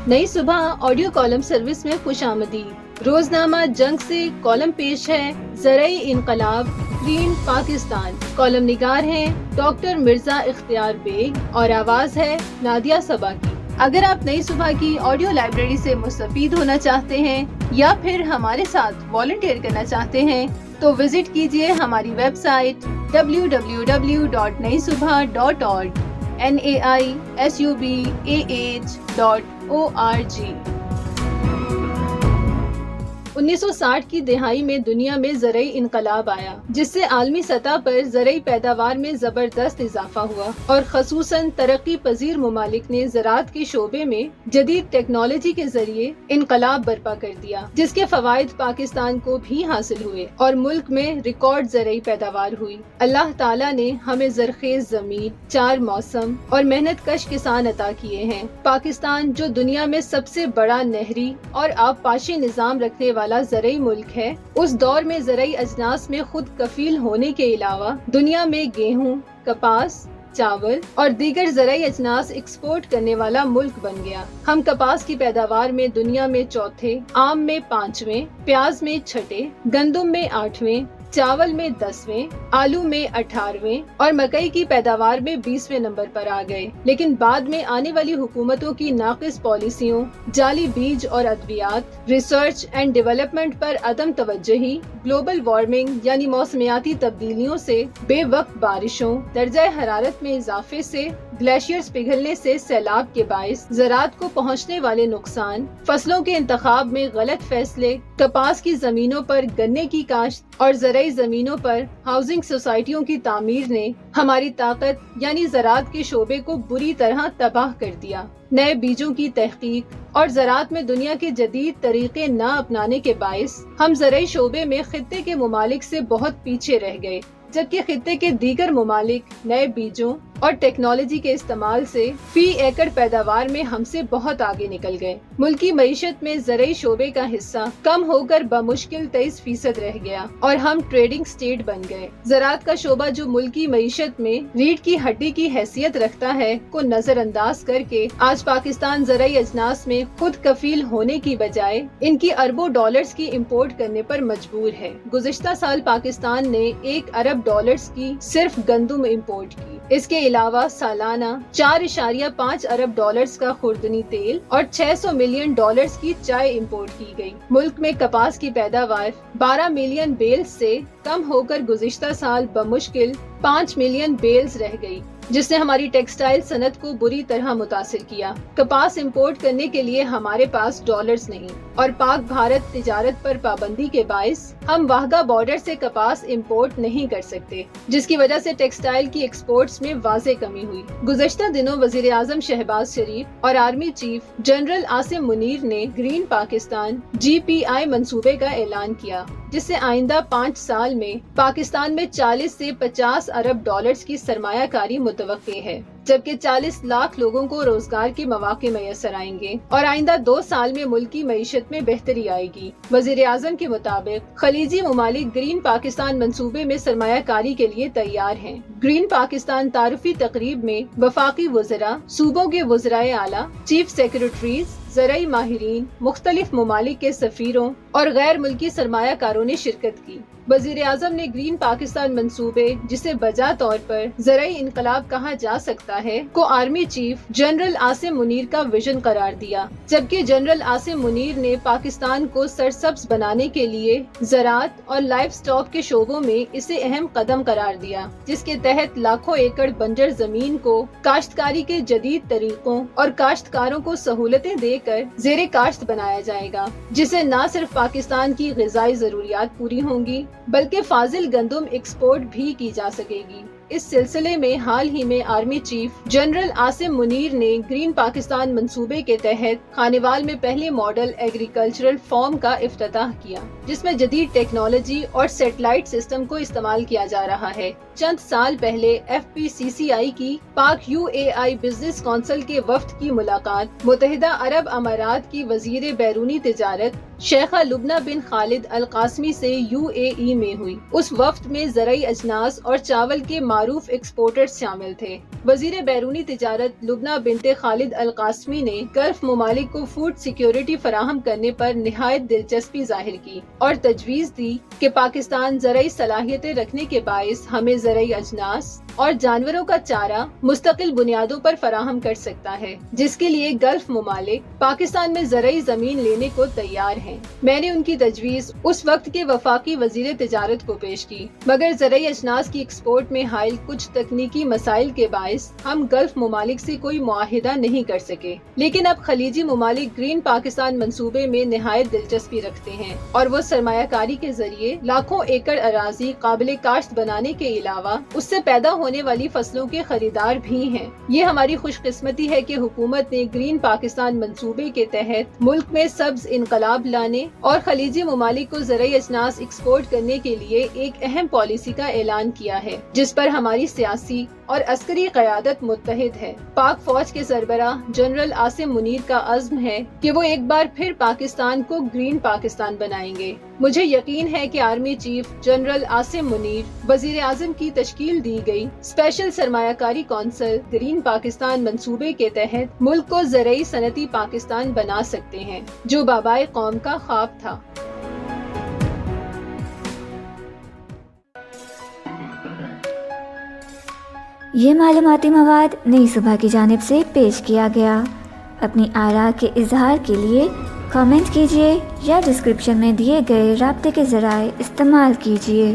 नई सुबह audio column service में खुश आमदीद। रोजनामा जंग से कॉलम पेश है ज़राई इनकलाब ग्रीन पाकिस्तान। कॉलम निगार हैं डॉक्टर मिर्जा इख्तियार बेग और आवाज है नादिया सबा की। अगर आप नई सुबह की ऑडियो लाइब्रेरी से मुस्तफीद होना चाहते हैं या फिर हमारे साथ वॉलंटियर करना चाहते हैं तो विजिट कीजिए हमारी वेबसाइट www.naisubha.org naisubah.org। 1960 की दिहाई में दुनिया में ज़राई इनकलाब आया, जिससे आलमी सतह पर ज़राई पैदावार में ज़बरदस्त इजाफा हुआ और खसूसन तरक्की पजीर ममालिक ने ज़राअत के शोबे में जदीद टेक्नोलॉजी के जरिए इनकलाब बर्पा कर दिया, जिसके फवाइद पाकिस्तान को भी हासिल हुए और मुल्क में रिकॉर्ड ज़राई पैदावार हुई। अल्लाह ताला ने हमें ज़रखेज़ ज़मीन, 4 मौसम और मेहनत कश किसान अता किए हैं। पाकिस्तान जो दुनिया में सबसे बड़ा नहरी और आबपाशी निज़ाम रखने वाला ज़राई मुल्क है, उस दौर में ज़राई अजनास में खुद कफील होने के अलावा दुनिया में गेहूं, कपास, चावल और दीगर ज़राई अजनास एक्सपोर्ट करने वाला मुल्क बन गया। हम कपास की पैदावार में दुनिया में चौथे, आम में 5वें, प्याज में 6ठे, गंदम में 8वें, चावल में 10वें, आलू में 18वें और मकई की पैदावार में 20वें नंबर पर आ गए। लेकिन बाद में आने वाली हुकूमतों की नाक़िस पॉलिसियों, जाली बीज और अद्वियात, रिसर्च एंड डेवलपमेंट पर अदम तवज्जुही, ग्लोबल वार्मिंग यानी मौसमियाती तब्दीलियों से, बेवक्त बारिशों, दर्जा हरारत में इजाफे से, ग्लेशियर्स पिघलने से, सैलाब के बाइस ज़राअत को पहुँचने वाले नुकसान, फसलों के इंतखाब में गलत फैसले, कपास की जमीनों पर गन्ने की काश्त और ज़राई जमीनों पर हाउसिंग सोसाइटियों की तामीर ने हमारी ताकत यानी ज़राअत के शोबे को बुरी तरह तबाह कर दिया। नए बीजों की तहकीक और ज़राअत में दुनिया के जदीद तरीके न अपनाने के बाइस हम ज़राई शोबे में खित्ते के मुमालिक से बहुत पीछे रह गए, जबकि खित्ते के दीगर मुमालिक नए बीजों और टेक्नोलॉजी के इस्तेमाल से फी एकड़ पैदावार में हमसे बहुत आगे निकल गए। मुल्की मईशत में ज़राई शोबे का हिस्सा कम होकर बमुश्किल 23% रह गया और हम ट्रेडिंग स्टेट बन गए। ज़राअत का शोबा जो मुल्की मईशत में रीढ़ की हड्डी की हैसियत रखता है को नजरअंदाज करके आज पाकिस्तान ज़राई अजनास में खुद कफील होने की बजाय इनकी अरबों डॉलर्स की इम्पोर्ट करने पर मजबूर है। गुज़िश्ता साल पाकिस्तान ने 1 अरब डॉलर्स की सिर्फ गंदम इम्पोर्ट की। इसके अलावा सालाना 4.5 अरब डॉलर्स का खुर्दनी तेल और 600 मिलियन डॉलर्स की चाय इंपोर्ट की गई। मुल्क में कपास की पैदावार 12 मिलियन बेल्स से कम होकर गुज़िश्ता साल बमुश्किल 5 मिलियन बेल्स रह गई, जिसने हमारी टेक्सटाइल सनत को बुरी तरह मुतासिर किया। कपास इंपोर्ट करने के लिए हमारे पास डॉलर्स नहीं और पाक भारत तिजारत पर पाबंदी के बाइस हम वाहगा बॉर्डर से कपास इंपोर्ट नहीं कर सकते, जिसकी वजह से टेक्सटाइल की एक्सपोर्ट्स में वाज़े कमी हुई। गुज़श्ता दिनों वज़ीर आज़म शहबाज शरीफ और army chief general Asim Munir ने ग्रीन पाकिस्तान GPI मंसूबे का ऐलान किया, जिससे आइंदा 5 साल में पाकिस्तान में 40 से 50 अरब डॉलर्स की सरमायाकारी मुतवक्के है, जबकि 40 लाख लोगों को रोजगार के मौके मैसर आएंगे और आइंदा 2 साल में मुल्क की मईशत में बेहतरी आएगी। वज़ीर आज़म के मुताबिक खलीजी ममालिक ग्रीन पाकिस्तान मंसूबे में सरमायाकारी के लिए तैयार हैं। ग्रीन पाकिस्तान तारुफी तकरीब में वफाकी वज़रा, सूबों के वज़राए आला, चीफ सेक्रेटरीज, ज़राई माहिरीन, मुख्तलिफ ममालिक के सफीरों और गैर मुल्की सरमायाकारों ने शिरकत की। वज़ीर आज़म ने ग्रीन पाकिस्तान मंसूबे, जिसे बजा तौर पर ज़राई इनकलाब कहा जा सकता है, को army chief general Asim Munir का विजन करार दिया, जबकि जनरल आसिम मुनीर ने पाकिस्तान को सरसब्ज बनाने के लिए ज़राअत और लाइफ स्टॉक के शोबों में इसे अहम कदम करार दिया, जिसके तहत लाखों एकड़ बंजर जमीन को काश्तकारी के जदीद तरीकों और काश्तकारों को सहूलतें देकर ज़ेरे काश्त बनाया जाएगा, जिससे न सिर्फ पाकिस्तान की ग़िज़ाई ज़रूरियात पूरी होंगी बल्कि फाजिल गंदम एक्सपोर्ट भी की जा सकेगी। इस सिलसिले में हाल ही में army chief general Asim Munir ने ग्रीन पाकिस्तान मंसूबे के तहत खानेवाल में पहले मॉडल एग्रीकल्चरल फार्म का इफ्तिताह किया, जिसमें जदीद टेक्नोलॉजी और सैटेलाइट सिस्टम को इस्तेमाल किया जा रहा है। चंद साल पहले FPCCI की पाक UAI बिजनेस कौंसिल के वफ्द की मुलाकात मुत्तहिदा अरब अमारात की वजीर बैरूनी तिजारत شیخہ لبنہ بن خالد القاسمی سے UAE میں ہوئی۔ اس وفد میں زرعی اجناس اور چاول کے معروف ایکسپورٹرز شامل تھے۔ وزیر بیرونی تجارت لبنہ بنت خالد القاسمی نے گلف ممالک کو فوڈ سیکیورٹی فراہم کرنے پر نہایت دلچسپی ظاہر کی اور تجویز دی کہ پاکستان زرعی صلاحیتیں رکھنے کے باعث ہمیں زرعی اجناس اور جانوروں کا چارہ مستقل بنیادوں پر فراہم کر سکتا ہے، جس کے لیے گلف ممالک پاکستان میں زرعی زمین لینے کو تیار ہیں۔ میں نے ان کی تجویز اس وقت کے وفاقی وزیر تجارت کو پیش کی، مگر زرعی اجناس کی ایکسپورٹ میں حائل کچھ تکنیکی مسائل کے باعث ہم گلف ممالک سے کوئی معاہدہ نہیں کر سکے۔ لیکن اب خلیجی ممالک گرین پاکستان منصوبے میں نہایت دلچسپی رکھتے ہیں اور وہ سرمایہ کاری کے ذریعے لاکھوں ایکڑ اراضی قابل کاشت بنانے کے علاوہ اس سے پیدا ہونے والی فصلوں کے خریدار بھی ہیں۔ یہ ہماری خوش قسمتی ہے کہ حکومت نے گرین پاکستان منصوبے کے تحت ملک میں سبز انقلاب لانے اور خلیجی ممالک کو زرعی اجناس ایکسپورٹ کرنے کے لیے ایک اہم پالیسی کا اعلان کیا ہے، جس پر ہماری سیاسی اور عسکری قیادت متحد ہے۔ پاک فوج کے سربراہ جنرل عاصم منیر کا عزم ہے کہ وہ ایک بار پھر پاکستان کو گرین پاکستان بنائیں گے۔ مجھے یقین ہے کہ army chief general Asim Munir وزیر اعظم کی تشکیل دی گئی اسپیشل سرمایہ کاری کونسل گرین پاکستان منصوبے کے تحت ملک کو زرعی صنعتی پاکستان بنا سکتے ہیں، جو بابائے قوم کا خواب تھا۔ یہ معلوماتی مواد نئی صبح کی جانب سے پیش کیا گیا۔ اپنی آراء کے اظہار کے لیے کامنٹ کیجیے یا ڈسکرپشن میں دیے گئے رابطے کے ذرائع استعمال کیجیے۔